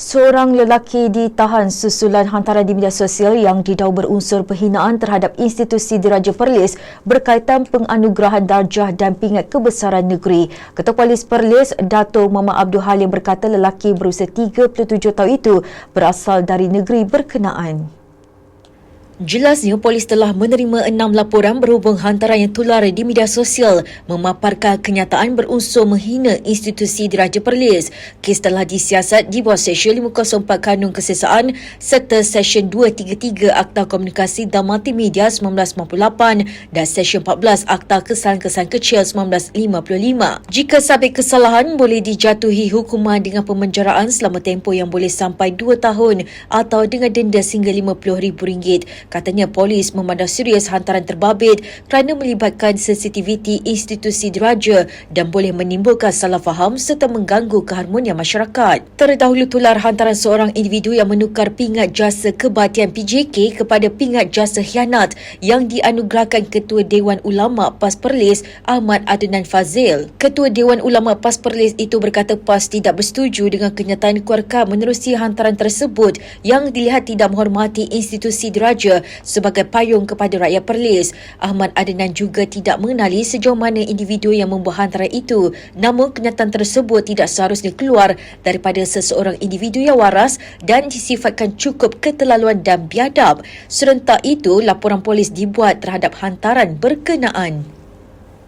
Seorang lelaki ditahan susulan hantaran di media sosial yang didau berunsur penghinaan terhadap institusi Diraja Perlis berkaitan penganugerahan darjah dan pingat kebesaran negeri. Ketua Polis Perlis, Dato' Muhammad Abdul Halim berkata lelaki berusia 37 tahun itu berasal dari negeri berkenaan. Jelasnya, polis telah menerima 6 laporan berhubung hantaran yang tular di media sosial memaparkan kenyataan berunsur menghina institusi Diraja Perlis. Kes telah disiasat di bawah Seksyen 504 Kanun Kesesaan serta Seksyen 233 Akta Komunikasi dan Multimedia 1998 dan Seksyen 14 Akta Kesalahan-Kesalahan Kecil 1955. Jika sabit kesalahan, boleh dijatuhi hukuman dengan pemenjaraan selama tempoh yang boleh sampai 2 tahun atau dengan denda sehingga RM50,000. Katanya polis memandang serius hantaran terbabit kerana melibatkan sensitiviti institusi diraja dan boleh menimbulkan salah faham serta mengganggu keharmonian masyarakat. Terdahulu tular hantaran seorang individu yang menukar pingat jasa kebahatian PJK kepada pingat jasa khianat yang dianugerahkan Ketua Dewan Ulama PAS Perlis Ahmad Adnan Fazil. Ketua Dewan Ulama PAS Perlis itu berkata PAS tidak bersetuju dengan kenyataan dikeluarkan menerusi hantaran tersebut yang dilihat tidak menghormati institusi diraja sebagai payung kepada rakyat Perlis. Ahmad Adnan juga tidak mengenali sejauh mana individu yang membuat hantaran itu, namun kenyataan tersebut tidak seharusnya keluar daripada seseorang individu yang waras dan disifatkan cukup keterlaluan dan biadab. Serentak itu, laporan polis dibuat terhadap hantaran berkenaan.